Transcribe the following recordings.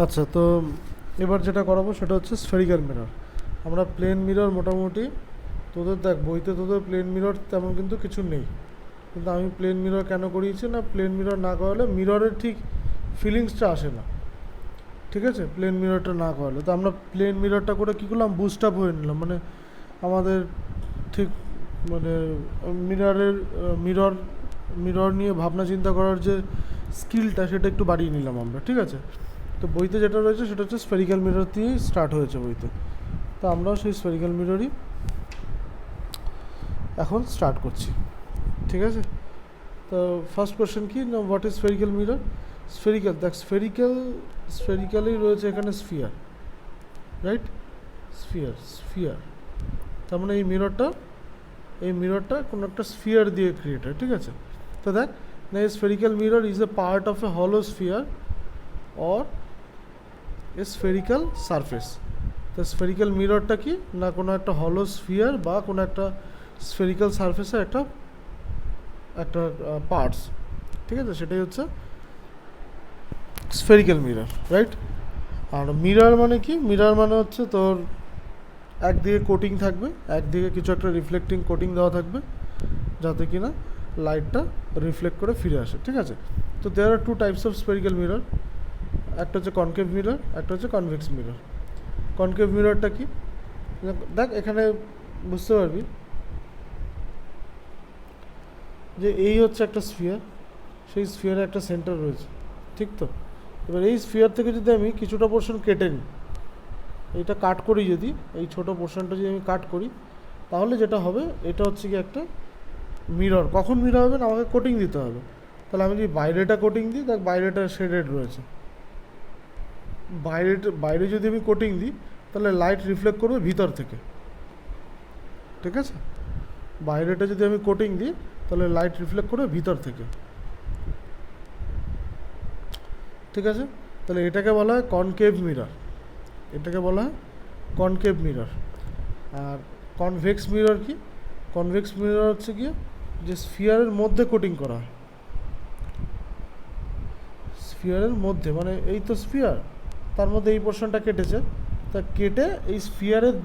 আচ্ছা, তো এবার যেটা করাবো সেটা হচ্ছে স্ফেরিক্যাল মিরর। আমরা প্লেন মিরর মোটামুটি তোদের দেখ বইতে তোদের প্লেন মিরর তেমন কিন্তু কিছু নেই, কিন্তু আমি প্লেন মিরর কেন করিয়েছি না, প্লেন মিরর না করালে মিররের ঠিক ফিলিংসটা আসে না। ঠিক আছে, প্লেন মিররটা না করালে তো আমরা প্লেন মিররটা করে কী করলাম, বুস্ট আপ হয়ে নিলাম, মানে আমাদের ঠিক মানে মিররের মিরর মিরর নিয়ে ভাবনা চিন্তা করার যে স্কিলটা সেটা একটু বাড়িয়ে নিলাম আমরা। ঠিক আছে, তো বইতে যেটা রয়েছে সেটা হচ্ছে স্ফেরিক্যাল মিরর দিয়েই স্টার্ট হয়েছে বইতে, তো আমরাও সেই স্ফেরিক্যাল মিররই এখন স্টার্ট করছি। ঠিক আছে, তো ফার্স্ট কোয়েশ্চেন কি না, what is spherical mirror. Spherical দেখ, স্ফেরিক্যালই রয়েছে এখানে স্ফিয়ার, রাইট? স্ফিয়ার তার মানে এই মিররটা কোনো একটা স্ফিয়ার দিয়ে ক্রিয়েট হয়। ঠিক আছে, তো দেখ না, a spherical mirror is a part of a hollow sphere or a spherical surface. তো স্ফেরিক্যাল মিররটা কি না, কোনো একটা হলো স্ফিয়ার বা কোনো একটা স্ফেরিক্যাল সারফেসের একটা একটা পার্টস। ঠিক আছে, সেটাই হচ্ছে স্ফেরিক্যাল মিরর, রাইট? আর মিরর মানে কি, মিরর মানে হচ্ছে তোর একদিকে কোটিং থাকবে, একদিকে কিছু একটা রিফ্লেক্টিং কোটিং দেওয়া থাকবে যাতে কি না লাইটটা রিফ্লেক্ট করে ফিরে আসে। ঠিক আছে, তো there are two types of spherical mirror, একটা হচ্ছে কনকেভ মিরর, একটা হচ্ছে কনভেক্স মিরর। কনকেভ মিররটা কি দেখ, এখানে বুঝতে পারবি যে এই হচ্ছে একটা স্ফিয়ার, সেই স্ফিয়ারে একটা সেন্টার রয়েছে, ঠিক তো? এবার এই স্ফিয়ার থেকে যদি আমি কিছুটা পোর্শন কেটে নিই, এইটা কাট করি, যদি এই ছোটো পোর্শনটা যদি আমি কাট করি, তাহলে যেটা হবে এটা হচ্ছে কি একটা মিরর। কখন মিরর হবে না, আমাকে কোটিং দিতে হবে। তাহলে আমি যদি বাইরেটা কোটিং দিই, দেখ বাইরেটা শেডেড রয়েছে, বাইরে যদি আমি কোটিং দিই তাহলে লাইট রিফ্লেক্ট করবে ভিতর থেকে। ঠিক আছে, বাইরেটা যদি আমি কোটিং দিই তাহলে লাইট রিফ্লেক্ট করবে ভিতর থেকে। ঠিক আছে, তাহলে এটাকে বলা হয় কনকেভ মিরর, এটাকে বলা হয় কনকেভ মিরর। আর কনভেক্স মিরর কি, কনভেক্স মিরর হচ্ছে কি যে স্ফিয়ারের মধ্যে কোটিং করা হয়, স্ফিয়ারের মধ্যে মানে এই তো স্ফিয়ার, তার মধ্যে এই পোর্শনটা কেটেছে, তা কেটে এই স্ফিয়ারের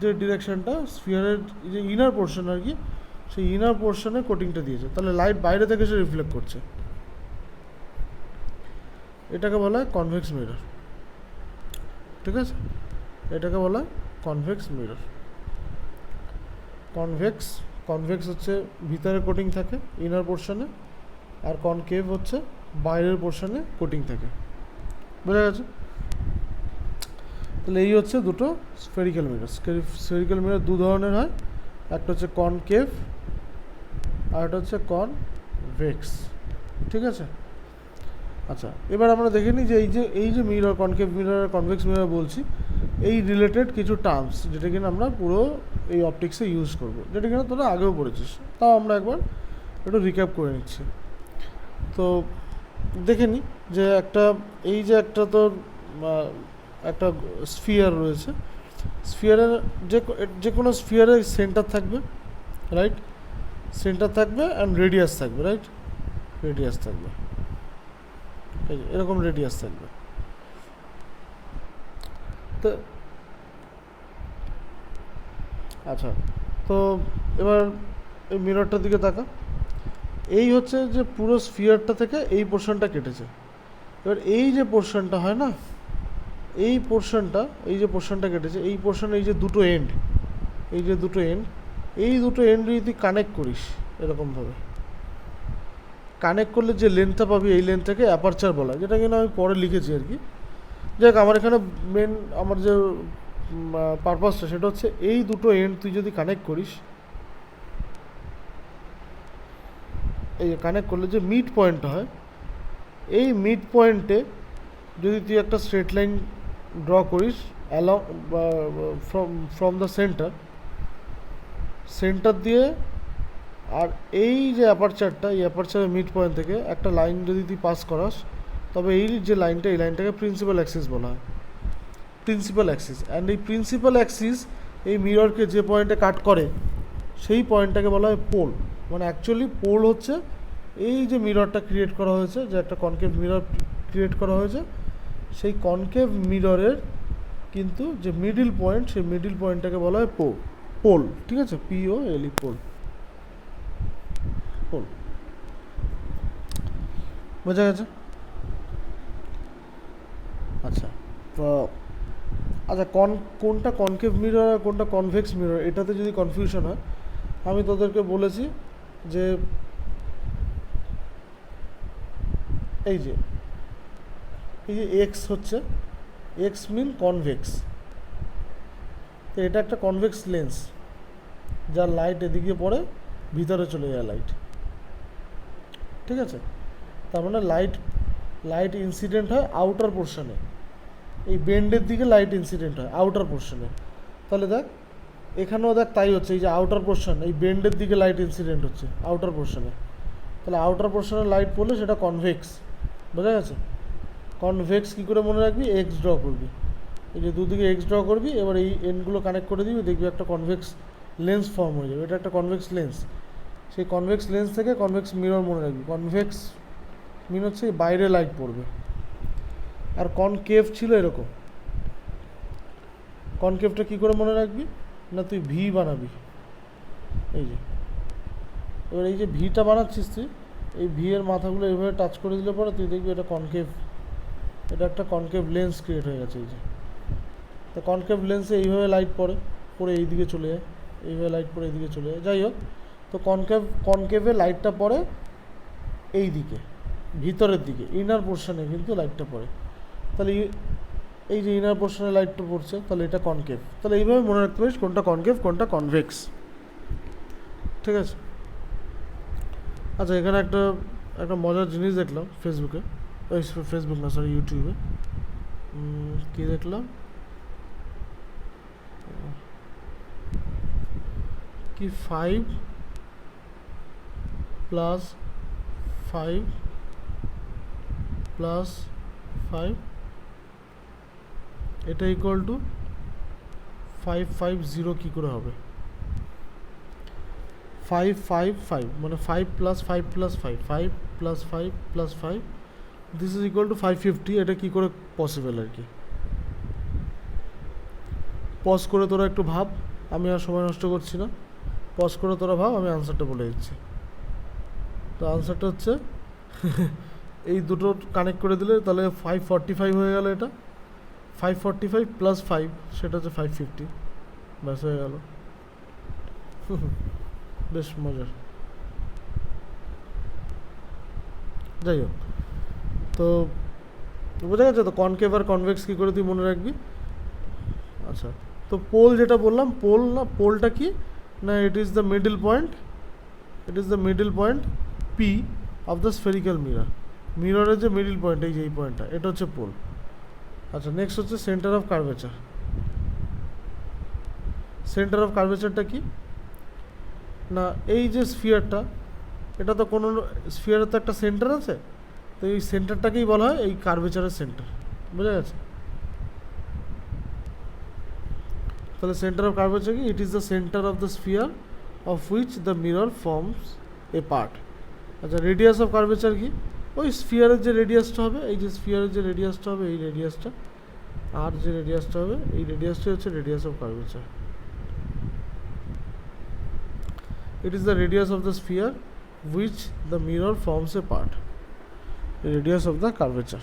যে ডিরেকশনটা, স্ফিয়ারের যে ইনার পোর্শন আর কি, সেই ইনার পোর্শনে কোটিংটা দিয়েছে, তাহলে লাইট বাইরে থেকে সে রিফ্লেক্ট করছে। এটাকে বলা হয় কনভেক্স মিরর। ঠিক আছে, এটাকে বলা হয় কনভেক্স মিরর। কনভেক্স হচ্ছে ভিতরে কোটিং থাকে ইনার পোর্শনে, আর কনকেভ হচ্ছে বাইরের পোর্শনে কোটিং থাকে। বোঝা গেছে? তাহলে এই হচ্ছে দুটো স্ফেরিক্যাল মিরর। স্ফেরিক্যাল মিরর দু ধরনের হয়, একটা হচ্ছে কনকেভ আর একটা হচ্ছে কনভেক্স। ঠিক আছে, আচ্ছা এবার আমরা দেখে নিই যে এই যে মিরর, কনকেভ মিরর আর কনভেক্স মিরর বলছি, এই রিলেটেড কিছু টার্মস যেটা কিনা আমরা পুরো এই অপটিক্সে ইউজ করব, যেটা কিনা তোরা আগেও পড়েছিস, তাও আমরা একবার একটু রিক্যাপ করে নিচ্ছি। তো দেখে নিই যে এই যে একটা তোর একটা স্ফিয়ার রয়েছে, স্ফিয়ারের যে কোনো স্ফিয়ারের সেন্টার থাকবে, রাইট? সেন্টার থাকবে অ্যান্ড রেডিয়াস থাকবে, রাইট? রেডিয়াস থাকবে, এই যে এরকম রেডিয়াস থাকবে। তো আচ্ছা, তো এবার এই মিররটার দিকে তাকা, এই হচ্ছে যে পুরো স্ফিয়ারটা থেকে এই পোর্শনটা কেটেছে। এবার এই যে পোর্শনটা হয় না, এই যে পোর্শনটা কেটেছে, এই পোর্শনে এই যে দুটো এন্ড, এই দুটো এন্ড যদি তুই কানেক্ট করিস এরকমভাবে, কানেক্ট করলে যে লেন্থটা পাবি, এই লেন্থটাকে অ্যাপারচার বলা হয়, যেটা কিনা আমি পরে লিখেছি আর কি। যাক, আমার এখানে আমার যে পারপাসটা সেটা হচ্ছে এই দুটো এন্ড তুই যদি কানেক্ট করিস, এই কানেক্ট করলে যে মিড পয়েন্টটা হয়, এই মিড পয়েন্টে যদি তুই একটা স্ট্রেট লাইন ড্র করিস অ্যালং ফ্রম দ্য সেন্টার দিয়ে, আর এই যে অ্যাপারচারটা, এই অ্যাপারচারের মিড পয়েন্ট থেকে একটা লাইন যদি তুই পাস করাস, তবে এই যে লাইনটা, এই লাইনটাকে প্রিন্সিপাল অ্যাক্সিস বলা হয়, প্রিন্সিপাল অ্যাক্সিস। অ্যান্ড এই প্রিন্সিপাল অ্যাক্সিস এই মিররকে যে পয়েন্টে কাট করে, সেই পয়েন্টটাকে বলা হয় পোল। মানে অ্যাকচুয়ালি পোল হচ্ছে এই যে মিররটা ক্রিয়েট করা হয়েছে, যে একটা কনকেভ মিরর ক্রিয়েট করা হয়েছে, সেই কনকেভ মিররের কিন্তু যে মিডিল পয়েন্ট, সেই মিডিল পয়েন্টটাকে বলা হয় পোল। ঠিক আছে, POLE, পোল। বোঝা গেছে? আচ্ছা, তো আচ্ছা কোনটা কনকেভ মিরর আর কোনটা কনভেক্স মিরর, এটাতে যদি কনফিউশন হয়, আমি তোদেরকে বলেছি যে এই যে এক্স হচ্ছে, এক্স মিন কনভেক্স। তো এটা একটা কনভেক্স লেন্স, যার লাইট এদিকে পড়ে, ভিতরে চলে যায় লাইট। ঠিক আছে, তার মানে লাইট ইনসিডেন্ট হয় আউটার পোর্শনে, এই বেন্ডের দিকে লাইট ইনসিডেন্ট হয় আউটার পোর্শনে। তাহলে দেখ এখানেও দেখ তাই হচ্ছে, এই যে আউটার পোর্শন, এই বেন্ডের দিকে লাইট ইনসিডেন্ট হচ্ছে আউটার পোর্শনে। তাহলে আউটার পোর্শনে লাইট পড়লে সেটা কনভেক্স। বোঝা গেছে? কনভেক্স কী করে মনে রাখবি? এক্স ড্র করবি, এই যে দুদিকে এক্স ড্র করবি, এবার এই এন্ডগুলো কানেক্ট করে দিবি, দেখবি একটা কনভেক্স লেন্স ফর্ম হয়ে যাবে। এটা একটা কনভেক্স লেন্স। সেই কনভেক্স লেন্স থেকে কনভেক্স মিরর মনে রাখবি। কনভেক্স মিন হচ্ছে বাইরে লাইট পড়বে। আর কনকেভ ছিল এরকম। কনকেভটা কী করে মনে রাখবি? না তুই ভি বানাবি, এই যে এবার এই যে ভিটা বানাচ্ছিস তুই, এই ভি এর মাথাগুলো এইভাবে টাচ করে দিলে পরে তুই দেখবি এটা কনকেভ, এটা একটা কনকেভ লেন্স ক্রিয়েট হয়ে গেছে। এই যে তো কনকেভ লেন্সে এইভাবে লাইট পড়ে এইদিকে চলে যায়, এইভাবে লাইট পড়ে এইদিকে চলে যায়। যাই হোক, তো কনকেভে লাইটটা পড়ে এই দিকে, ভিতরের দিকে, ইনার পোর্শনে কিন্তু লাইটটা পড়ে। তাহলে এই যে ইনার পোর্শনে লাইটটা পড়ছে, তাহলে এটা কনকেভ। তাহলে এইভাবে মনে রাখতে পারিস কোনটা কনকেভ কোনটা কনভেক্স। ঠিক আছে? আচ্ছা, এখানে একটা মজার জিনিস দেখলাম ফেসবুকে, ফেসবুক না সরি ইউটিউবে। কি দেখলাম? কি 5 + 5 + 5 এটা ইকুয়াল টু 550 কী করে হবে? 555 মানে 5 + 5 + 5, 5 + 5 + 5, দিস ইজ ইকুয়াল টু 550। এটা কী করে পসিবল আর কি? পজ করে তোরা একটু ভাব, আমি আর সময় নষ্ট করছি না। পজ করে তোরা ভাব, আমি আনসারটা বলে দিচ্ছি। তো আনসারটা হচ্ছে এই দুটো কানেক্ট করে দিলে তাহলে 545 হয়ে গেল। এটা 545 + 5 সেটা হচ্ছে 550, ব্যাস হয়ে গেল। বেশ মজার। যাই হোক, তো বোঝা গেছে তো কনকেভ আর কনভেক্স কী করে তুই মনে রাখবি। আচ্ছা, তো পোল যেটা বললাম, পোল না, পোলটা কি না, it is the middle point, P of the spherical mirror. মিররের যে মিডল পয়েন্ট, এই যে এই পয়েন্টটা, এটা হচ্ছে পোল। আচ্ছা, নেক্সট হচ্ছে centre of curvature. Centre of কার্ভেচারটা কি না, এই যে স্ফিয়ারটা, এটা তো কোনো স্ফিয়ারের তো একটা সেন্টার আছে, তো এই সেন্টারটাকেই বলা হয় এই কার্ভেচারের সেন্টার। বোঝা গেছে? তাহলে সেন্টার অফ কার্ভেচার কি? ইট is the centre of the sphere of which the mirror forms A part. আচ্ছা, রেডিয়াস অফ কার্ভেচার কি? ওই স্ফিয়ারের যে রেডিয়াসটা হবে, এই যে স্ফিয়ারের যে রেডিয়াসটা হবে, এই রেডিয়াসটা, আর যে রেডিয়াসটা হবে, এই রেডিয়াসটাই হচ্ছে radius of curvature. It is the radius of the sphere which the mirror forms A part, radius of the curvature.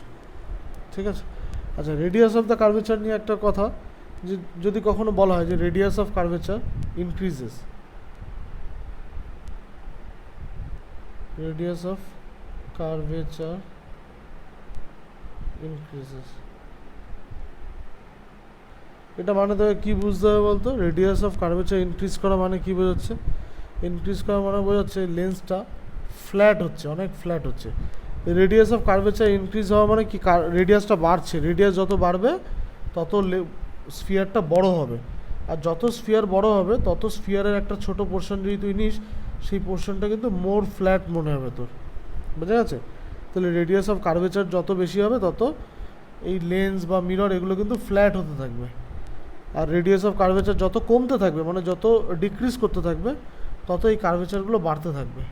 ঠিক আছে? আচ্ছা, রেডিয়াস অফ দ্য কার্ভেচার নিয়ে একটা কথা, যে যদি কখনো বলা হয় যে radius of curvature increases, radius of curvature increases, এটা মানে তোকে কী বুঝতে হবে বলতো? রেডিয়াস অফ কার্ভেচার ইনক্রিজ করা মানে কী বোঝাচ্ছে? ইনক্রিজ করা মানে বোঝাচ্ছে লেন্সটা ফ্ল্যাট হচ্ছে, অনেক ফ্ল্যাট হচ্ছে। রেডিয়াস অফ কার্ভেচার ইনক্রিজ হওয়া মানে কি? রেডিয়াসটা বাড়ছে, রেডিয়াস যত বাড়বে তত স্ফিয়ারটা বড় হবে, আর যত স্ফিয়ার বড় হবে তত স্ফিয়ারের একটা ছোট পোর্শন যদি তুই নিস, সেই পোর্শনটা কিন্তু মোর ফ্ল্যাট মনে হবে তোর। বোঝা গেছে? তাহলে রেডিয়াস অফ কার্ভেচার যত বেশি হবে তত এই লেন্স বা মিরর এগুলো কিন্তু ফ্ল্যাট হতে থাকবে। আর রেডিয়াস অফ কার্ভেচার যত কমতে থাকবে, মানে যত ডিক্রিজ করতে থাকবে, তত এই কার্ভেচারগুলো বাড়তে থাকবে,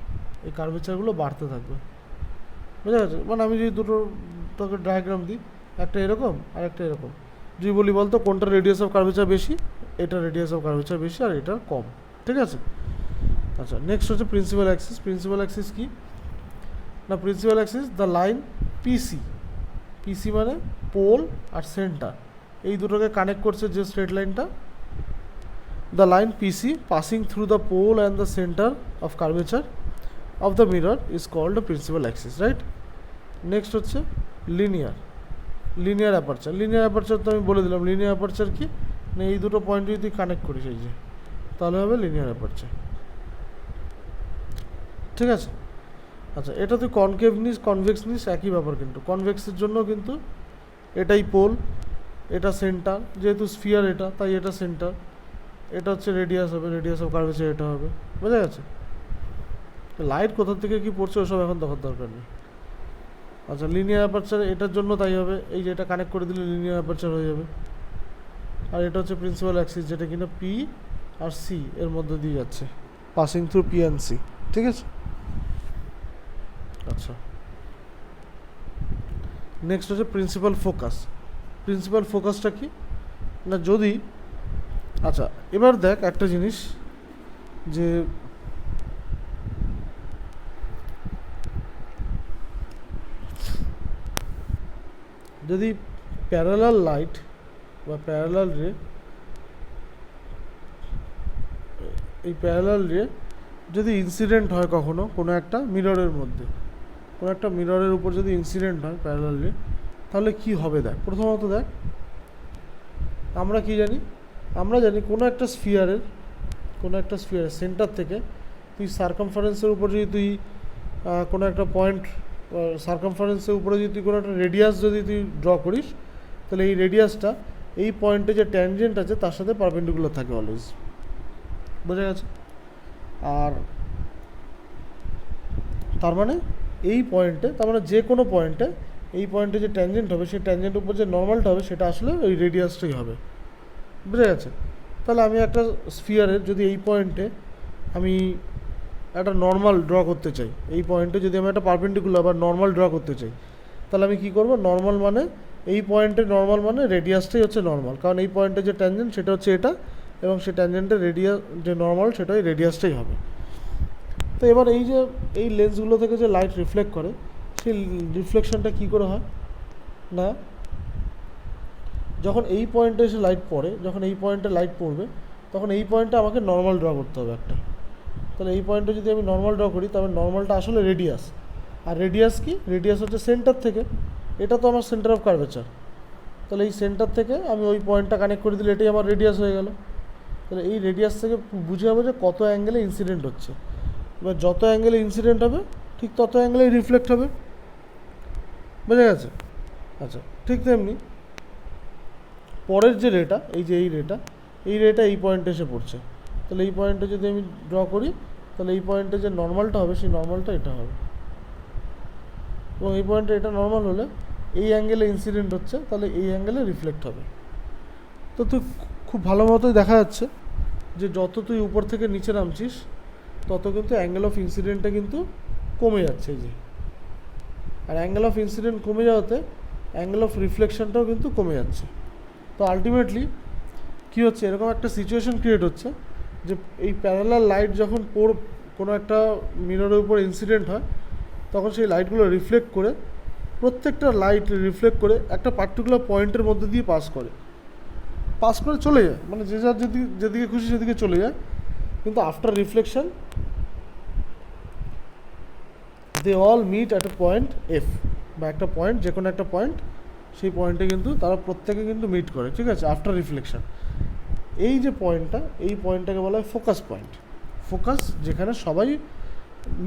বোঝা গেছে? মানে আমি যদি দুটো তোকে ডায়াগ্রাম দিই, একটা এরকম আর একটা এরকম, যদি বলি বলতো কোনটা রেডিয়াস অফ কার্ভেচার বেশি, এটা রেডিয়াস অফ কার্ভেচার বেশি আর এটা কম, ঠিক আছে। আচ্ছা, নেক্সট হচ্ছে প্রিন্সিপাল অ্যাক্সিস। প্রিন্সিপাল অ্যাক্সিস কি না, প্রিন্সিপাল অ্যাক্সিস দ্য লাইন পিসি, পিসি মানে পোল আর সেন্টার, এই দুটোকে কানেক্ট করছে যে স্ট্রেট লাইনটা, the line PC passing through the pole and the centre of curvature of the mirror is called the principal axis, right. Next হচ্ছে linear, linear aperture. Linear aperture তো আমি বলে দিলাম, লিনিয়ার অ্যাপারচার কি না, এই দুটো পয়েন্ট যদি কানেক্ট করিস এই যে, তাহলে হবে লিনিয়ার অ্যাপারচার, ঠিক আছে। আচ্ছা, এটা তুই কনকেভ নিস কনভেক্স নিস একই ব্যাপার, কিন্তু কনভেক্সের জন্য কিন্তু এটাই পোল, এটা সেন্টার, যেহেতু স্ফিয়ার এটা তাই এটা সেন্টার, এটা হচ্ছে রেডিয়াস হবে, রেডিয়াস অফ কার্ভেচার এটা হবে, বোঝা গেছে। লাইট কোথা থেকে কি পড়ছে ওসব এখন দেখার দরকার নেই। আচ্ছা, লিনিয়ার অ্যাপারচার এটার জন্য তাই হবে, এই যে এটা কানেক্ট করে দিলে লিনিয়ার অ্যাপারচার হয়ে যাবে। আর এটা হচ্ছে প্রিন্সিপাল অ্যাক্সিস, যেটা কিনা পি আর সি এর মধ্যে দিয়ে যাচ্ছে, passing through P and C, ঠিক আছে। আচ্ছা, নেক্সট হচ্ছে প্রিন্সিপাল ফোকাস। প্রিন্সিপাল ফোকাসটা কি না, যদি আচ্ছা এবার দেখ একটা জিনিস, যে যদি প্যারালাল লাইট বা প্যারালাল রে, এই প্যারালাল রে যদি ইনসিডেন্ট হয় কখনো কোনো একটা মিররের মধ্যে, কোনো একটা মিররের উপর যদি ইনসিডেন্ট হয় প্যারালাল রে, তাহলে কি হবে দেখ। প্রথমত দেখ, আমরা কি জানি, আমরা জানি কোনো একটা স্ফিয়ারের সেন্টার থেকে তুই সার্কামফারেন্সের উপর যদি তুই কোনো একটা পয়েন্ট, সার্কামফারেন্সের উপরে যদি তুই কোনো একটা রেডিয়াস যদি তুই ড্র করিস, তাহলে এই রেডিয়াসটা এই পয়েন্টে যে ট্যানজেন্ট আছে তার সাথে পারপেন্ডিকুলার থাকে অলওয়েজ, বোঝা গেছে। আর তার মানে এই পয়েন্টে, তার মানে যে কোনো পয়েন্টে এই পয়েন্টে যে ট্যানজেন্ট হবে, সেই ট্যানজেন্টের উপর যে নর্মালটা হবে সেটা আসলে ওই রেডিয়াসটাই হবে, বুঝা গেছে। তাহলে আমি একটা স্ফিয়ারের যদি এই পয়েন্টে আমি একটা নর্মাল ড্র করতে চাই, এই পয়েন্টে যদি আমি একটা পারপেন্ডিকুলার বা নর্মাল ড্র করতে চাই, তাহলে আমি কী করবো, নর্মাল মানে এই পয়েন্টে নর্মাল মানে রেডিয়াসটাই হচ্ছে নর্মাল, কারণ এই পয়েন্টে যে ট্যানজেন্ট সেটা হচ্ছে এটা, এবং সেই ট্যানজেন্টের রেডিয়াস যে নর্মাল সেটা ওই রেডিয়াসটাই হবে। তো এবার এই যে এই লেন্সগুলো থেকে যে লাইট রিফ্লেক্ট করে, সেই রিফ্লেকশনটা কী করে হয় না, যখন এই পয়েন্টে এসে লাইট পড়ে, যখন এই পয়েন্টে লাইট পড়বে, তখন এই পয়েন্টে আমাকে নর্মাল ড্র করতে হবে একটা। তাহলে এই পয়েন্টে যদি আমি নর্মাল ড্র করি, তবে নর্মালটা আসলে রেডিয়াস, আর রেডিয়াস কি, রেডিয়াস হচ্ছে সেন্টার থেকে, এটা তো আমার সেন্টার অফ কার্ভেচার, তাহলে এই সেন্টার থেকে আমি ওই পয়েন্টটা কানেক্ট করে দিলে এটাই আমার রেডিয়াস হয়ে গেল। তাহলে এই রেডিয়াস থেকে বুঝে যাবো যে কত অ্যাঙ্গেলে ইনসিডেন্ট হচ্ছে, এবার যত অ্যাঙ্গেলে ইনসিডেন্ট হবে ঠিক তত অ্যাঙ্গেলেই রিফ্লেক্ট হবে, বোঝা গেছে। আচ্ছা, ঠিক তেমনি পরের যে রেটা, এই যে এই রেটা এই পয়েন্টে এসে পড়ছে, তাহলে এই পয়েন্টে যদি আমি ড্র করি, তাহলে এই পয়েন্টে যে নর্মালটা হবে সেই নর্মালটা এটা হবে, এবং এই পয়েন্টে এটা নর্মাল হলে এই অ্যাঙ্গেলে ইনসিডেন্ট হচ্ছে, তাহলে এই অ্যাঙ্গেলে রিফ্লেক্ট হবে। তো তুই খুব ভালো মতোই দেখা যাচ্ছে যে যত তুই উপর থেকে নিচে নামছিস তত কিন্তু অ্যাঙ্গেল অফ ইনসিডেন্টটা কিন্তু কমে যাচ্ছে, এই যে, আর অ্যাঙ্গেল অফ ইনসিডেন্ট কমে যাওয়াতে অ্যাঙ্গেল অফ রিফ্লেকশনটাও কিন্তু কমে যাচ্ছে। তো আলটিমেটলি কী হচ্ছে, এরকম একটা সিচুয়েশন ক্রিয়েট হচ্ছে যে এই প্যারালাল লাইট যখন কোনো একটা মিররের উপর ইনসিডেন্ট হয়, তখন সেই লাইটগুলো রিফ্লেক্ট করে, প্রত্যেকটা লাইট রিফ্লেক্ট করে একটা পার্টিকুলার পয়েন্টের মধ্যে দিয়ে পাস করে চলে যায়, মানে যে যার যেদিকে খুশি সেদিকে চলে যায়, কিন্তু after reflection they all meet at a point F, বা একটা পয়েন্ট, যে কোনো একটা পয়েন্ট, সেই পয়েন্টে কিন্তু তারা প্রত্যেকে কিন্তু মিট করে, ঠিক আছে, আফটার রিফ্লেকশন। এই যে পয়েন্টটা, এই পয়েন্টটাকে বলা হয় ফোকাস পয়েন্ট। ফোকাস যেখানে সবাই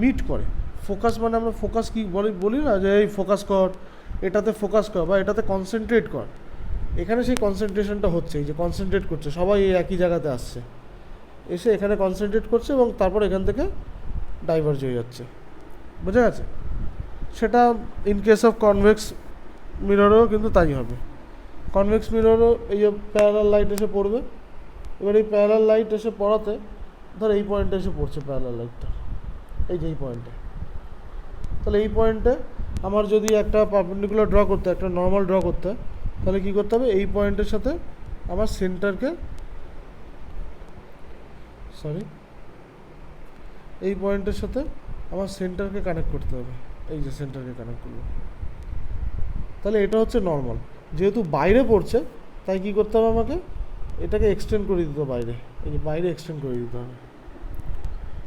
মিট করে, ফোকাস মানে আমরা ফোকাস কি বলি না, যে এই ফোকাস কর, এটাতে ফোকাস কর বা এটাতে কনসেন্ট্রেট কর, এখানে সেই কনসেন্ট্রেশনটা হচ্ছে, এই যে কনসেন্ট্রেট করছে সবাই এই একই জায়গাতে আসছে, এসে এখানে কনসেন্ট্রেট করছে এবং তারপর এখান থেকে ডাইভার্জ হয়ে যাচ্ছে, বোঝা গেছে। সেটা ইন কেস অফ কনভেক্স মিররেও কিন্তু তাই হবে। কনভেক্স মিররও এই যে প্যারালাল লাইট এসে পড়বে, এবার এই প্যারালাল লাইট এসে পড়াতে ধর এই পয়েন্টে এসে পড়ছে প্যারালাল লাইটটা, এই যে এই পয়েন্টে, তাহলে এই পয়েন্টে আমার যদি একটা পারপেন্ডিকুলার ড্র করতে একটা নর্মাল ড্র করতে হয়, তাহলে কী করতে হবে, এই পয়েন্টের সাথে আমার সেন্টারকে এই পয়েন্টের সাথে আমার সেন্টারকে কানেক্ট করতে হবে, এই যে সেন্টারকে কানেক্ট করবো। তাহলে এটা হচ্ছে নর্মাল। যেহেতু বাইরে পড়ছে তাই কী করতে হবে, আমাকে এটাকে এক্সটেন্ড করে দিতে হবে বাইরে, এই যে বাইরে এক্সটেন্ড করে দিতে হবে।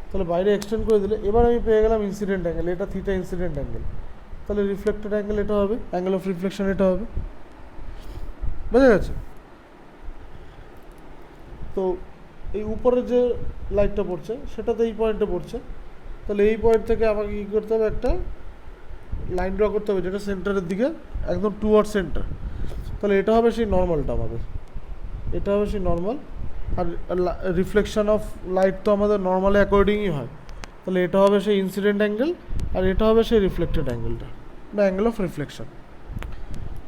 তাহলে বাইরে এক্সটেন্ড করে দিলে এবার আমি পেয়ে গেলাম ইনসিডেন্ট অ্যাঙ্গেল, এটা থিটা ইনসিডেন্ট অ্যাঙ্গেল। তাহলে রিফ্লেক্টেড অ্যাঙ্গেল এটা হবে, অ্যাঙ্গেল অফ রিফ্লেকশন এটা হবে। বোঝা গেছে? তো এই উপরে যে লাইটটা পড়ছে সেটাতে এই পয়েন্টে পড়ছে, তাহলে এই পয়েন্ট থেকে আমাকে কী করতে হবে, একটা লাইন ড্র করতে হবে যেটা সেন্টারের দিকে একদম টুয়ার্ড সেন্টার। তাহলে এটা হবে সেই নর্মালটা আমাদের, এটা হবে সেই নর্মাল। আর রিফ্লেকশন অফ লাইট তো আমাদের নর্মালি অ্যাকর্ডিংই হয়, তাহলে এটা হবে সেই ইনসিডেন্ট অ্যাঙ্গেল, আর এটা হবে সেই রিফ্লেক্টেড অ্যাঙ্গেলটা বা অ্যাঙ্গেল অফ রিফ্লেকশন।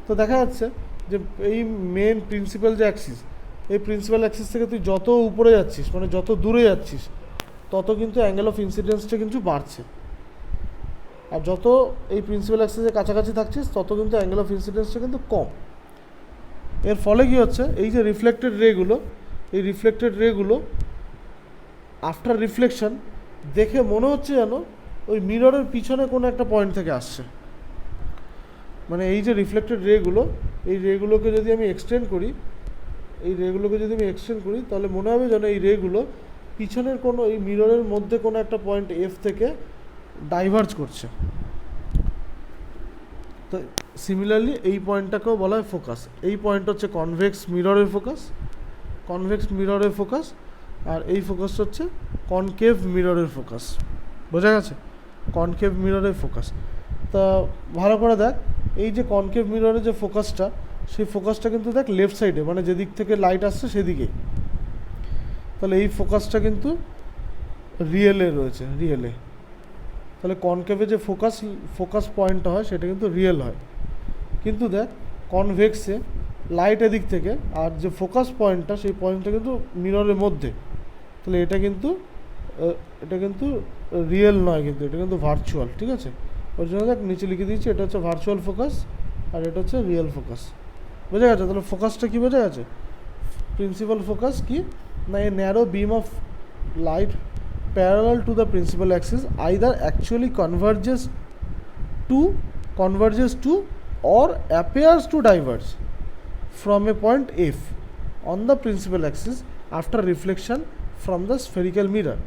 তো দেখা যাচ্ছে যে এই মেন প্রিন্সিপাল যে অ্যাক্সিস, এই প্রিন্সিপাল অ্যাক্সিস থেকে তুই যত উপরে যাচ্ছিস, মানে যত দূরে যাচ্ছিস, তত কিন্তু অ্যাঙ্গেল অফ ইনসিডেন্সটা কিন্তু বাড়ছে। আর যত এই প্রিন্সিপাল অ্যাক্সিসের কাছাকাছি থাকছিস তত কিন্তু অ্যাঙ্গেল অফ ইনসিডেন্সটা কিন্তু কম। এর ফলে কী হচ্ছে, এই যে রিফ্লেক্টেড রেগুলো, এই রিফ্লেক্টেড রেগুলো আফটার রিফ্লেকশন দেখে মনে হচ্ছে যেন ওই মিররের পিছনে কোনো একটা পয়েন্ট থেকে আসছে। মানে এই যে রিফ্লেক্টেড রেগুলো, এই রেগুলোকে যদি আমি এক্সটেন্ড করি, তাহলে মনে হবে যেন এই রেগুলো পিছনের কোনো, এই মিররের মধ্যে কোনো একটা পয়েন্ট এফ থেকে ডাইভার্জ করছে। তো সিমিলারলি এই পয়েন্টটাকেও বলা হয় ফোকাস। এই পয়েন্ট হচ্ছে কনভেক্স মিররের ফোকাস, আর এই ফোকাসটা হচ্ছে কনকেভ মিররের ফোকাস। বোঝা গেছে? কনকেভ মিররের ফোকাস। তা ভালো করে দেখ, এই যে কনকেভ মিররের যে ফোকাসটা, সেই ফোকাসটা কিন্তু দেখ লেফট সাইডে, মানে যেদিক থেকে লাইট আসছে সেদিকেই। তাহলে এই ফোকাসটা কিন্তু রিয়েলে রয়েছে, রিয়েলে। তাহলে কনকেভে যে ফোকাস পয়েন্টটা হয় সেটা কিন্তু রিয়েল হয়। কিন্তু দেখ কনভেক্সে লাইট এদিক থেকে, আর যে ফোকাস পয়েন্টটা সেই পয়েন্টটা কিন্তু মিররের মধ্যে। তাহলে এটা কিন্তু রিয়েল নয়, কিন্তু এটা কিন্তু ভার্চুয়াল। ঠিক আছে? ওই জন্য দেখ নিচে লিখে দিয়েছি, এটা হচ্ছে ভার্চুয়াল ফোকাস আর এটা হচ্ছে রিয়েল ফোকাস। বোঝা গেছে? তাহলে ফোকাসটা কী বোঝা গেছে? প্রিন্সিপাল ফোকাস কি না, এ narrow beam of light parallel to the principal axis either actually converges to or appears to diverge from a point F on the principal axis after reflection from the spherical mirror.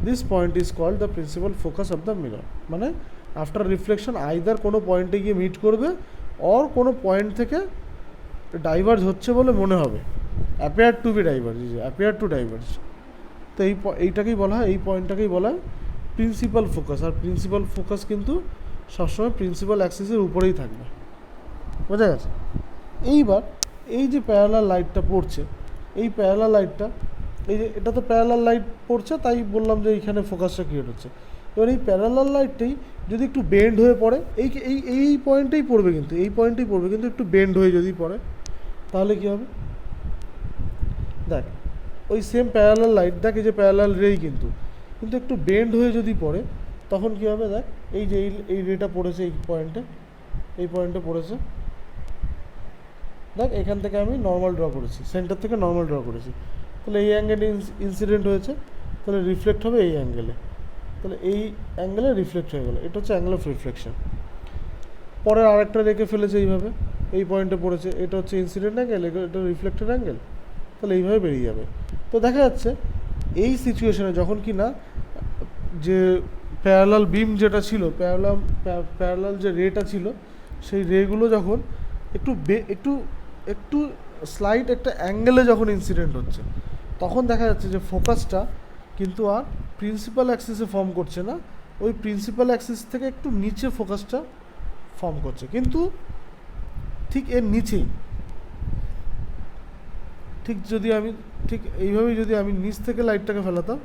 This point is called the principal focus of the mirror. মানে after reflection either কোনো পয়েন্টে গিয়ে meet করবে or কোনো point থেকে diverge হচ্ছে বলে মনে হবে, appear to diverge। তো এইটাকেই বলা হয়, এই পয়েন্টটাকেই বলা হয় প্রিন্সিপাল ফোকাস। আর প্রিন্সিপাল ফোকাস কিন্তু সবসময় প্রিন্সিপাল অ্যাক্সিসের উপরেই থাকবে। বোঝা গেছে? এইবার এই যে প্যারালাল লাইটটা পড়ছে, এই প্যারালাল লাইটটা, এই যে এটা তো প্যারালাল লাইট পড়ছে, তাই বললাম যে এইখানে ফোকাসটা ক্রিয়েট হচ্ছে। এবার এই প্যারালাল লাইটটাই যদি একটু বেন্ড হয়ে পড়ে, এই পয়েন্টেই পড়বে, কিন্তু এই পয়েন্টেই পড়বে, কিন্তু একটু বেন্ড হয়ে যদি পড়ে তাহলে কী হবে? দেখ ওই সেম প্যারালাল লাইট, দেখ এই যে প্যারালাল রেই কিন্তু একটু বেন্ড হয়ে যদি পড়ে তখন কী হবে? দেখ এই যে এই রেটা পড়েছে এই পয়েন্টে পড়েছে, দেখ এখান থেকে আমি নর্মাল ড্র করেছি, সেন্টার থেকে নর্মাল ড্র করেছি। তাহলে এই অ্যাঙ্গেলে ইনসিডেন্ট হয়েছে, তাহলে রিফ্লেক্ট হবে এই অ্যাঙ্গেলে, তাহলে এই অ্যাঙ্গেলে রিফ্লেক্ট হয়ে গেলো। এটা হচ্ছে অ্যাঙ্গেল অফ রিফ্লেকশন। পরে আরেকটা রেখে ফেলেছে এইভাবে, এই পয়েন্টে পড়েছে, এটা হচ্ছে ইনসিডেন্ট অ্যাঙ্গেল, এটা রিফ্লেক্টেড অ্যাঙ্গেল। তাহলে এইভাবে বেরিয়ে যাবে। তো দেখা যাচ্ছে এই সিচুয়েশনে যখন কি না যে প্যারালাল বিম যেটা ছিল, প্যারালাল যে রেটা ছিল, সেই রেগুলো যখন একটু স্লাইট একটা অ্যাঙ্গেলে যখন ইনসিডেন্ট হচ্ছে, তখন দেখা যাচ্ছে যে ফোকাসটা কিন্তু আর প্রিন্সিপাল অ্যাক্সিসে ফর্ম করছে না, ওই প্রিন্সিপাল অ্যাক্সিস থেকে একটু নিচে ফোকাসটা ফর্ম করছে, কিন্তু ঠিক এর নিচেই। ঠিক এইভাবেই যদি আমি নিচ থেকে লাইটটাকে ফেলাতাম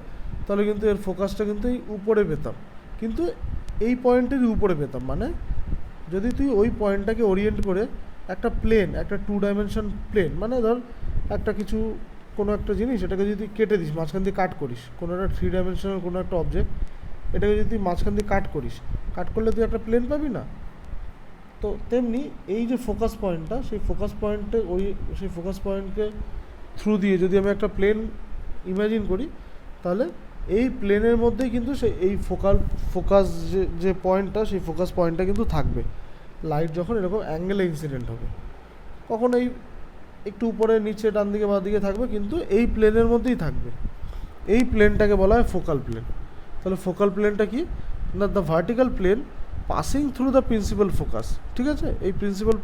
তাহলে কিন্তু এর ফোকাসটা কিন্তু এই উপরে পেতাম, কিন্তু এই পয়েন্টেরই উপরে পেতাম। মানে যদি তুই ওই পয়েন্টটাকে ওরিয়েন্ট করে একটা প্লেন, একটা 2 ডাইমেনশন প্লেন, মানে ধর একটা কিছু কোনো একটা জিনিস, এটাকে যদি কেটে দিস, মাঝখান দিয়ে কাট করিস, কোনো একটা 3 ডাইমেনশনাল কোনো একটা অবজেক্ট, এটাকে যদি তুই মাঝখান দিয়ে কাট করলে তুই একটা প্লেন পাবি না? তো তেমনি এই যে ফোকাস পয়েন্টটা, সেই ফোকাস পয়েন্টকে থ্রু দিয়ে যদি আমি একটা প্লেন ইমাজিন করি, তাহলে এই প্লেনের মধ্যেই কিন্তু এই ফোকাস যে পয়েন্টটা, সেই ফোকাস পয়েন্টটা কিন্তু থাকবে। লাইট যখন এরকম অ্যাঙ্গেলে ইনসিডেন্ট হবে, কখন এই একটু উপরে নিচে ডান দিকে বাঁ দিকে থাকবে, কিন্তু এই প্লেনের মধ্যেই থাকবে। এই প্লেনটাকে বলা হয় ফোকাল প্লেন। তাহলে ফোকাল প্লেনটা কি না, the vertical plane passing through the principal focus. ঠিক আছে, এই প্রিন্সিপাল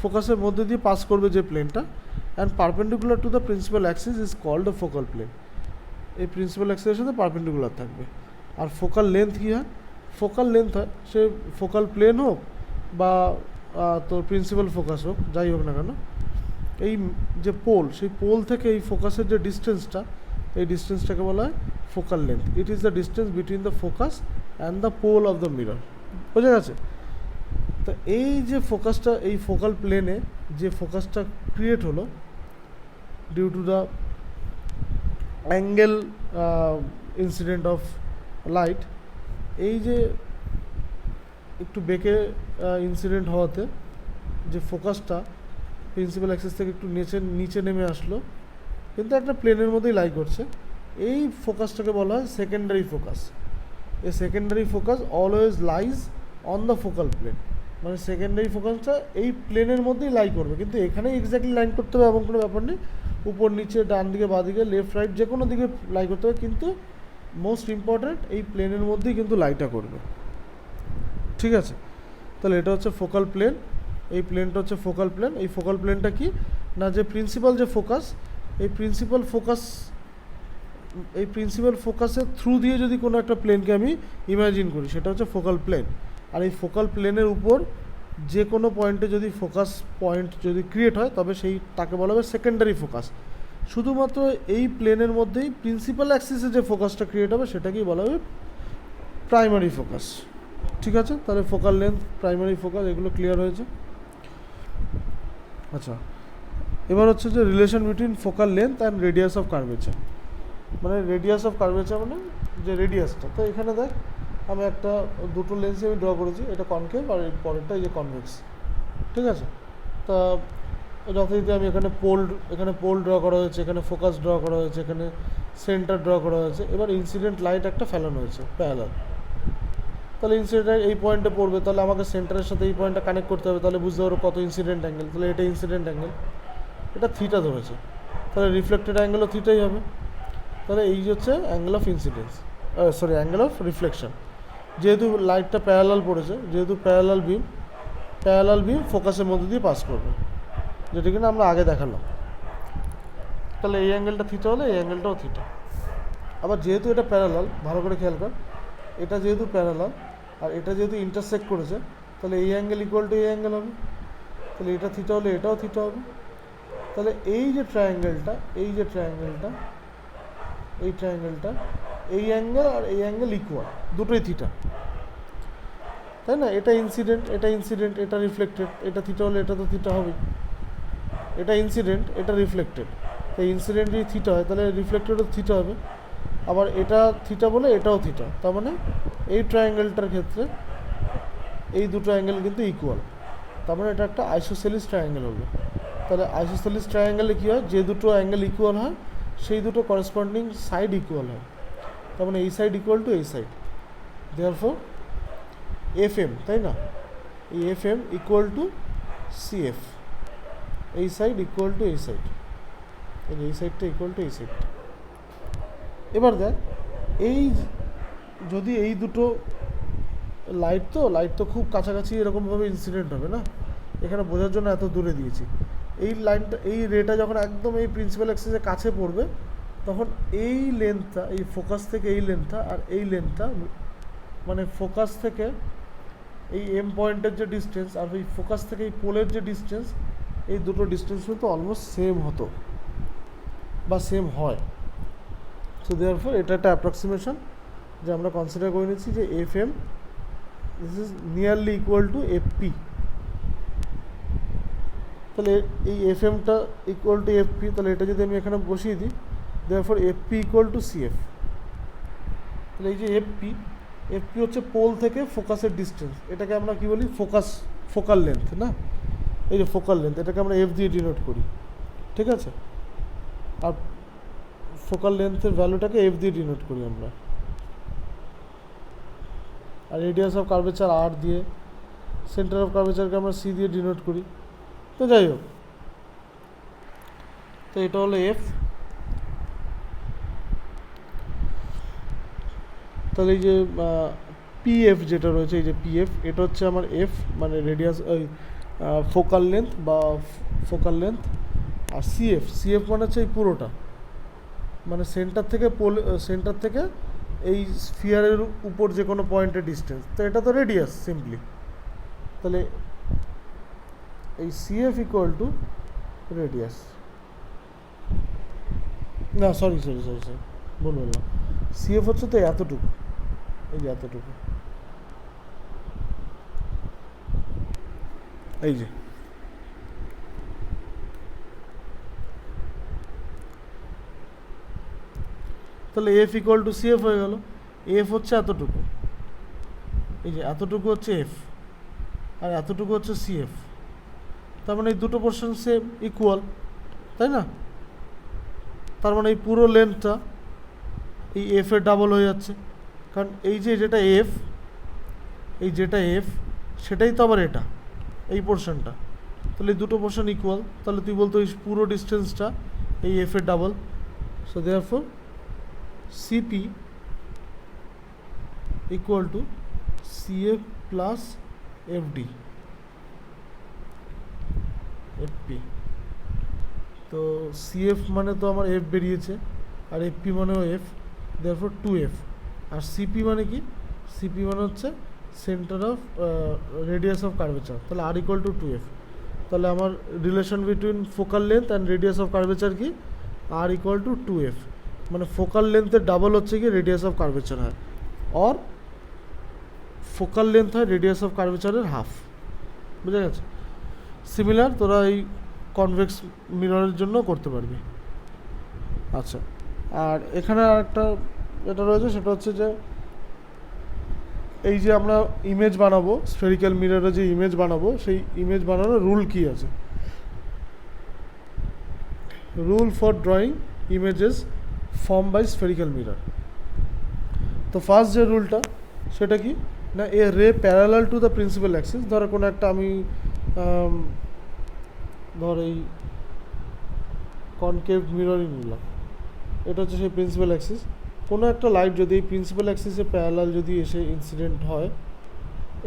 ফোকাসের মধ্যে দিয়ে পাস করবে যে প্লেনটা, and perpendicular to the principal axis is called the focal plane. এই প্রিন্সিপাল অ্যাক্সিসের সাথে পারপেন্ডিকুলার থাকবে। আর ফোকাল লেন্থ কী হয়? ফোকাল লেন্থ হয়, সে ফোকাল প্লেন হোক বা তোর প্রিন্সিপাল ফোকাস হোক, যাই হোক না কেন, এই যে পোল, সেই পোল থেকে এই ফোকাসের যে ডিস্টেন্সটা, এই ডিস্টেন্সটাকে বলা হয় focal length. It is the distance between the focus and the pole of the mirror. বোঝা গেছে? তো এই যে ফোকাসটা, এই ফোকাল প্লেনে যে ফোকাসটা ক্রিয়েট হলো due to the angle incident of light, এই যে একটু বেঁকে ইনসিডেন্ট হওয়াতে যে ফোকাসটা প্রিন্সিপাল অ্যাক্সিস থেকে একটু নিচে নেমে আসলো, কিন্তু একটা প্লেনের মধ্যেই লাই করছে, এই ফোকাসটাকে বলা হয় সেকেন্ডারি ফোকাস। এই secondary focus always lies on the focal plane. মানে সেকেন্ডারি ফোকাসটা এই প্লেনের মধ্যেই লাই করবে, কিন্তু এখানেই এক্স্যাক্টলি লাইন করতে হবে এমন কোনো ব্যাপার নেই। উপর নিচে ডান দিকে বাঁ দিকে লেফট রাইট যে কোনো দিকে লাই করতে হবে, কিন্তু মোস্ট ইম্পর্ট্যান্ট এই প্লেনের মধ্যেই কিন্তু লাইটা করবে। ঠিক আছে, তাহলে এটা হচ্ছে ফোকাল প্লেন, এই প্লেনটা হচ্ছে ফোকাল প্লেন। এই ফোকাল প্লেনটা কি না, যে প্রিন্সিপাল যে ফোকাস, এই প্রিন্সিপাল ফোকাসের থ্রু দিয়ে যদি কোনো একটা প্লেনকে আমি ইমাজিন করি, সেটা হচ্ছে ফোকাল প্লেন। আর এই ফোকাল প্লেনের উপর যে কোনো পয়েন্টে যদি ফোকাস পয়েন্ট যদি ক্রিয়েট হয়, তবে তাকে বলা হবে সেকেন্ডারি ফোকাস। শুধুমাত্র এই প্লেনের মধ্যেই প্রিন্সিপাল অ্যাক্সিসে যে ফোকাসটা ক্রিয়েট হবে, সেটাকেই বলা হবে প্রাইমারি ফোকাস। ঠিক আছে, তাহলে ফোকাল লেন্থ, প্রাইমারি ফোকাস, এগুলো ক্লিয়ার হয়েছে। আচ্ছা, এবার হচ্ছে যে relation between focal length and radius of curvature. মানে রেডিয়াস অফ কার্ভেচার মানে যে রেডিয়াসটা, তো এখানে দেখ আমি দুটো লেন্সে আমি ড্র করেছি, এটা কনকেভ আর এর পরেরটা এই যে কনভেক্স। ঠিক আছে, তা যথারীতি আমি এখানে পোল ড্র করা হয়েছে, এখানে ফোকাস ড্র করা হয়েছে, এখানে সেন্টার ড্র করা হয়েছে। এবার ইনসিডেন্ট লাইট একটা ফেলানো হয়েছে প্যারালাল, তাহলে ইনসিডেন্ট এই পয়েন্টে পড়বে, তাহলে আমাকে সেন্টারের সাথে এই পয়েন্টটা কানেক্ট করতে হবে, তাহলে বুঝতে পারবো কত ইনসিডেন্ট অ্যাঙ্গেল। তাহলে এটা ইনসিডেন্ট অ্যাঙ্গেল, এটা থিটা ধরেছে, তাহলে রিফ্লেক্টেড অ্যাঙ্গেলও থিটাই হবে। তাহলে এই হচ্ছে angle of incidence, angle of reflection. যেহেতু লাইটটা প্যারালাল পড়েছে, যেহেতু প্যারালাল বিম ফোকাসের মধ্যে দিয়ে পাস করবে, যেটা কিনা আমরা আগে দেখালাম। তাহলে এই অ্যাঙ্গেলটা থিটা হলে এই অ্যাঙ্গেলটাও থিটা। আবার যেহেতু এটা প্যারালাল, ভালো করে খেয়াল কর, এটা যেহেতু প্যারালাল আর এটা যেহেতু ইন্টারসেক্ট করেছে, তাহলে এই অ্যাঙ্গেল ইকুয়াল টু এই অ্যাঙ্গেল হবে। তাহলে এটা থিটা হলে এটাও থিটা হবে। তাহলে এই ট্রায়াঙ্গেলটা এই অ্যাঙ্গেল আর এই অ্যাঙ্গেল ইকুয়াল, দুটোই থিটা, তাই না? এটা ইনসিডেন্ট, এটা রিফ্লেক্টেড, এটা থিটা হলে এটা তো থিটা হবে। এটা ইনসিডেন্ট, এটা রিফ্লেক্টেড, তাই ইনসিডেন্ট যদি থিটা হয়, তাহলে রিফ্লেক্টেডও থিটা হবে। আবার এটা থিটা বলে এটাও থিটা, তার মানে এই ট্রায়াঙ্গেলটার ক্ষেত্রে এই দুটো অ্যাঙ্গেল কিন্তু ইকুয়াল, তার মানে এটা একটা আইসোসেলিস ট্রায়াঙ্গেল হলো। তাহলে আইসোসেলিস ট্রায়াঙ্গেলে কী হয়, যে দুটো অ্যাঙ্গেল ইকুয়াল হয় সেই দুটো করেসপন্ডিং সাইড ইকুয়াল হয়, তার মানে এই সাইড ইকুয়াল টু এই সাইড। দেয়ারফর এফএম, তাই না, এই এফএম ইকুয়াল টু সিএফ, এই সাইড ইকুয়াল টু এই সাইড, এই সাইডটা ইকুয়াল টু এই সাইডটা। এবার দেখ, যদি এই দুটো লাইট তো খুব কাছাকাছি এরকমভাবে ইনসিডেন্ট হবে না, এখানে বোঝার জন্য এত দূরে দিয়েছি। এই রেটা যখন একদম এই প্রিন্সিপাল অ্যাক্সিসের কাছে পড়বে, তখন এই লেন্থটা, এই ফোকাস থেকে এই লেন্থটা আর এই লেন্থটা, মানে ফোকাস থেকে এই এম পয়েন্টের যে ডিস্টেন্স আর এই ফোকাস থেকে এই পোলের যে ডিস্টেন্স, এই দুটো ডিস্টেন্স কিন্তু অলমোস্ট সেম হতো বা সেম হয়। সো দেয়ারফর এটা একটা অ্যাপ্রক্সিমেশন যে আমরা কনসিডার করে নিচ্ছি যে FM this is nearly equal to FP. তাহলে এই এফএমটা ইকুয়াল টু এফপি, তাহলে এটা যদি আমি এখানে বসিয়ে দিই, therefore FP equal to CF. তাহলে এই যে এফপি হচ্ছে পোল থেকে ফোকাসের ডিস্টেন্স, এটাকে আমরা কী বলি, ফোকাল লেন্থ না, এই যে ফোকাল লেন্থ, এটাকে আমরা এফ দিয়ে ডিনোট করি, ঠিক আছে? আর ফোকাল লেন্থের ভ্যালুটাকে এফ দিয়ে ডিনোট করি আমরা, আর রেডিয়াস অফ কার্ভেচার আর দিয়ে, সেন্টার অফ কার্ভেচারকে আমরা সি দিয়ে ডিনোট করি। তো যাই হোক, তো এটা হলো এফ। তাহলে এই যে পিএফ যেটা রয়েছে, এই যে পিএফ, এটা হচ্ছে আমার এফ মানে রেডিয়াস, ওই ফোকাল লেন্থ বা ফোকাল লেন্থ। আর সিএফ, সিএফ মানে হচ্ছে এই পুরোটা, মানে সেন্টার থেকে এই স্ফিয়ারের উপর যে কোনো পয়েন্টের ডিস্টেন্স। তো এটা তো রেডিয়াস সিম্পলি, তাহলে এই সিএফ ইকুয়াল টু রেডিয়াস, না সরি ভুল বললাম, সিএফ হচ্ছে তো এতটুকু, এই যে এতটুকু, এই যে তাহলে এফ ইকুয়াল টু সিএফ হয়ে গেল। এফ হচ্ছে এতটুকু, এই যে এতটুকু হচ্ছে এফ, আর এতটুকু হচ্ছে সিএফ। তার মানে এই দুটো পোর্শন সেম, ইকুয়াল, তাই না? তার মানে এই পুরো লেন্থটা এই এফ এর ডাবল হয়ে যাচ্ছে, কারণ এই যে যেটা এফ, এই যেটা এফ সেটাই তো আবার এটা, এই পোর্শনটা। তাহলে এই দুটো পোর্শন ইকুয়াল, তাহলে তুই বলতো এই পুরো ডিস্টেন্সটা এই এফ এর double. So therefore CP equal to CF plus FD, FP. তো সিএফ মানে তো আমার এফ বেরিয়েছে, আর এফপি মানেও এফ, দেয়ারফর 2F। আর সিপি মানে কি? সিপি মানে হচ্ছে centre of radius of curvature, তাহলে আর ইকুয়াল টু 2F। তাহলে আমার relation between focal length and radius of curvature কি? আর ইকুয়াল টু 2F। মানে ফোকাল লেন্থের ডাবল হচ্ছে কি রেডিয়াস অফ কার্ভেচার হয়, অর ফোকাল লেন্থ হয় রেডিয়াস অফ কার্ভেচারের হাফ। বুঝা গেছে? সিমিলার তোরা এই কনভেক্স মিররের জন্য করতে পারবি। আচ্ছা, আর এখানে আরেকটা যেটা রয়েছে সেটা হচ্ছে যে এই যে আমরা ইমেজ বানাবো, স্ফেরিক্যাল মিররে যে ইমেজ বানাবো, সেই ইমেজ বানানোর রুল কি আছে? Rule for drawing images form by spherical mirror. তো ফার্স্ট যে রুলটা সেটা কি না, a ray parallel to the principal axis. ধরো কোনো একটা আমি ধর এই কনকেভ মিররই নিলাম, এটা হচ্ছে সেই প্রিন্সিপাল অ্যাক্সিস। কোনো একটা লাইট যদি এই প্রিন্সিপাল অ্যাক্সিসে প্যারালাল যদি এসে ইনসিডেন্ট হয়,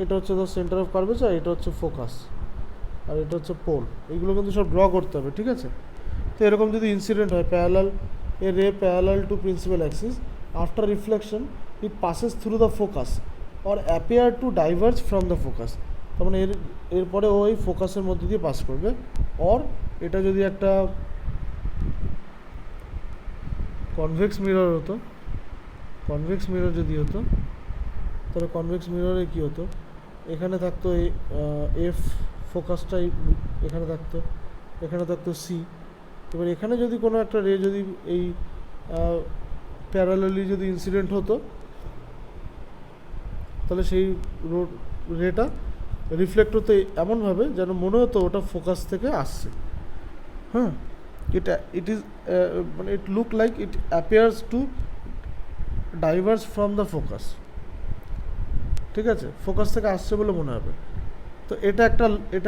এটা হচ্ছে ধর সেন্টার অফ কার্ভেচার, এটা হচ্ছে ফোকাস, আর এটা হচ্ছে পোল। এইগুলো কিন্তু সব ড্র করতে হবে, ঠিক আছে? তো এরকম যদি ইনসিডেন্ট হয় parallel, A ray parallel two principal Axis, after reflection it passes through the focus or appear to diverge from the focus. তার মানে এরপরে ওই ফোকাসের মধ্যে দিয়ে পাস করবে। অর এটা যদি একটা কনভেক্স মিরর হতো, কনভেক্স মিরর যদি হতো, তাহলে কনভেক্স মিররে কী হতো, এখানে থাকতো এই এফ ফোকাসটাই, এখানে থাকতো সি। এবার এখানে যদি কোনো একটা রে যদি এই প্যারালালি যদি ইনসিডেন্ট হতো, তাহলে সেই রেটা রিফ্লেক্ট হতো এমনভাবে যেন মনে হতো ওটা ফোকাস থেকে আসছে। হ্যাঁ, ইট ইজ মানে ইট look like it appears to diverse from the focus. ঠিক আছে, ফোকাস থেকে আসছে বলে মনে হবে। তো এটা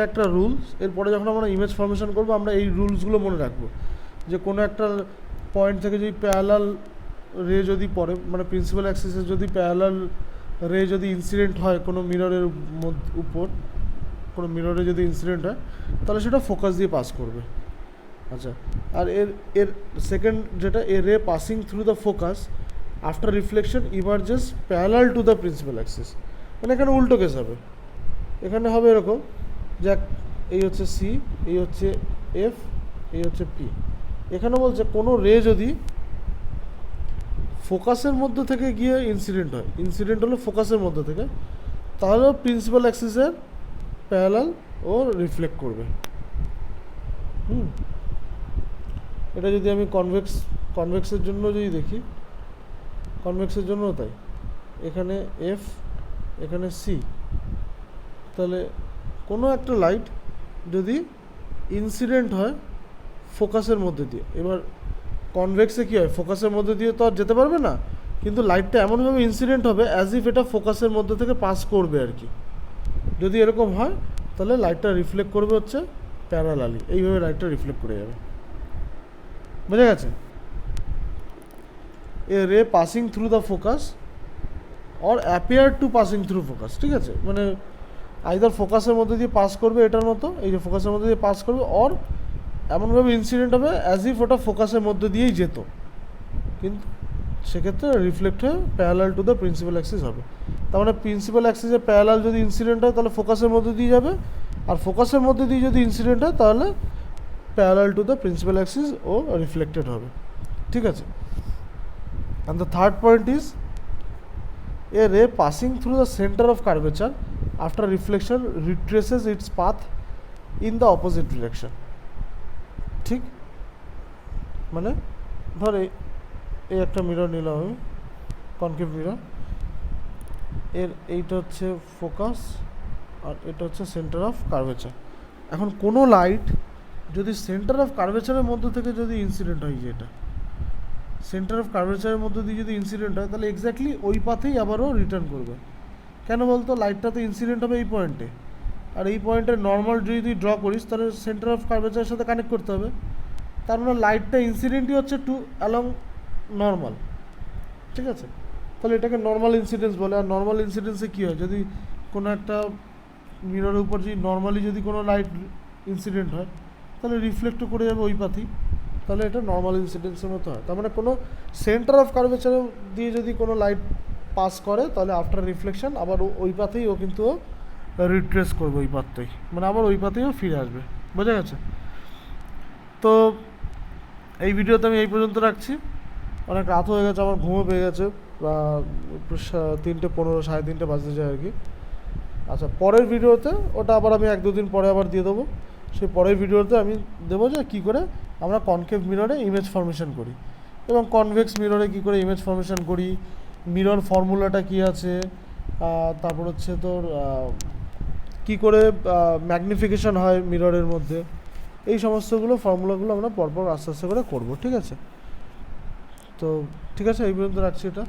একটা রুলস। এরপরে যখন আমরা ইমেজ ফর্মেশন করবো, আমরা এই রুলসগুলো মনে রাখবো যে কোনো একটা পয়েন্ট থেকে যদি প্যারালাল রে যদি পড়ে, মানে প্রিন্সিপাল অ্যাক্সিসের যদি প্যারালাল রে যদি ইনসিডেন্ট হয় কোনো মিররের উপর, কোনো মিররে যদি ইনসিডেন্ট হয়, তাহলে সেটা ফোকাস দিয়ে পাস করবে। আচ্ছা, আর এর সেকেন্ড যেটা, এ রে passing through the focus after reflection ইমার্জেস parallel to the principal Axis. মানে এখানে উল্টো কেস হবে, এখানে হবে এরকম যে এই হচ্ছে সি, এই হচ্ছে এফ, এই হচ্ছে পি। এখানে বলছে কোনো রে যদি ফোকাসের মধ্যে থেকে গিয়ে ইনসিডেন্ট হয়, ইনসিডেন্ট হলো ফোকাসের মধ্যে থেকে, তাহলে প্রিন্সিপাল অ্যাক্সিসের প্যারালাল ও রিফ্লেক্ট করবে। এটা যদি আমি কনভেক্সের জন্য যদি দেখি, কনভেক্সের জন্য তাই, এখানে এফ, এখানে সি, তাহলে কোনো একটা লাইট যদি ইনসিডেন্ট হয় ফোকাসের মধ্যে দিয়ে, এবার কনভেক্সে কী হয়, ফোকাসের মধ্যে দিয়ে তো আর যেতে পারবে না, কিন্তু লাইটটা এমনভাবে ইনসিডেন্ট হবে অ্যাজ ইফ এটা ফোকাসের মধ্যে থেকে পাস করবে আর কি। যদি এরকম হয় তাহলে লাইটটা রিফ্লেক্ট করবে হচ্ছে প্যারালালি, এইভাবে লাইটটা রিফ্লেক্ট করে যাবে। বুঝা গেছে? এ রে passing through the focus or appear to passing through focus, ঠিক আছে, মানে আইদার ফোকাসের মধ্যে দিয়ে পাস করবে এটার মতো, এই যে ফোকাসের মধ্যে দিয়ে পাস করবে, অর এমনভাবে ইনসিডেন্ট হবে অ্যাজ ইফ ওটা ফোকাসের মধ্যে দিয়েই যেত, কিন্তু সেক্ষেত্রে রিফ্লেক্ট হয়ে parallel to the principal Axis হবে। তার মানে প্রিন্সিপাল অ্যাক্সিসে প্যারালাল যদি ইনসিডেন্ট হয় তাহলে ফোকাসের মধ্যে দিয়ে যাবে, আর ফোকাসের মধ্যে দিয়ে যদি ইনসিডেন্ট হয় তাহলে parallel to the principal axis ও রিফ্লেক্টেড হবে, ঠিক আছে। And the third point is a ray passing through the center of curvature after reflection retraces its path in the opposite direction, ঠিক, মানে ধর এই একটা মিরর নিলাম আমি, কনকেভ মিরর, এর এইটা হচ্ছে ফোকাস আর এটা হচ্ছে সেন্টার অফ কার্ভেচার। এখন কোনো লাইট যদি সেন্টার অফ কার্ভেচারের মধ্যে থেকে যদি ইনসিডেন্ট হয়, যে এটা সেন্টার অফ কার্ভেচারের মধ্যে দিয়ে যদি ইনসিডেন্ট হয় তাহলে এক্স্যাক্টলি ওই পাথেই আবারও রিটার্ন করবে। কেন বলতো, লাইটটা তো ইনসিডেন্ট হবে এই পয়েন্টে, আর এই পয়েন্টে নর্মাল যদি তুই ড্র করিস তাহলে সেন্টার অফ কার্ভেচারের সাথে কানেক্ট করতে হবে, তার মানে লাইটটা ইনসিডেন্টই হচ্ছে টু অ্যালং নর্মাল, ঠিক আছে। তাহলে এটাকে নর্মাল ইনসিডেন্স বলে। আর নর্মাল ইনসিডেন্সে কী হয়, যদি কোনো একটা মিররের উপর যদি নর্মালি যদি কোনো লাইট ইনসিডেন্ট হয় তাহলে রিফ্লেক্টও করে যাবে ওই পাথেই, তাহলে এটা নর্মাল ইনসিডেন্সের মতো হয়। তার মানে কোনো সেন্টার অফ কার্ভেচার দিয়ে যদি কোনো লাইট পাস করে তাহলে আফটার রিফ্লেকশন আবার ওই পাথেই ও কিন্তু রিট্রেস করবে, ওই পাথেই, মানে আবার ওই পাথেই ও ফিরে আসবে। বোঝা গেছে? তো এই ভিডিওতে আমি এই পর্যন্ত রাখছি, অনেক রাত হয়ে গেছে, আমার ঘুমও পেয়ে গেছে, 3:15 3:30 বাজতে যায় আর কি। আচ্ছা, পরের ভিডিওতে ওটা আবার আমি 1-2 দিন পরে আবার দিয়ে দেবো। সেই পরের ভিডিওতে আমি দেবো যে কী করে আমরা কনকেভ মিররে ইমেজ ফর্মেশন করি এবং কনভেক্স মিররে কী করে ইমেজ ফর্মেশন করি, মিরর ফর্মুলাটা কী আছে, তারপর হচ্ছে তোর কী করে ম্যাগনিফিকেশন হয় মিররের মধ্যে, এই সমস্তগুলো ফর্মুলাগুলো আমরা পরপর আস্তে আস্তে করে করবো, ঠিক আছে। তো ঠিক আছে, এই পর্যন্ত রাখছি এটা।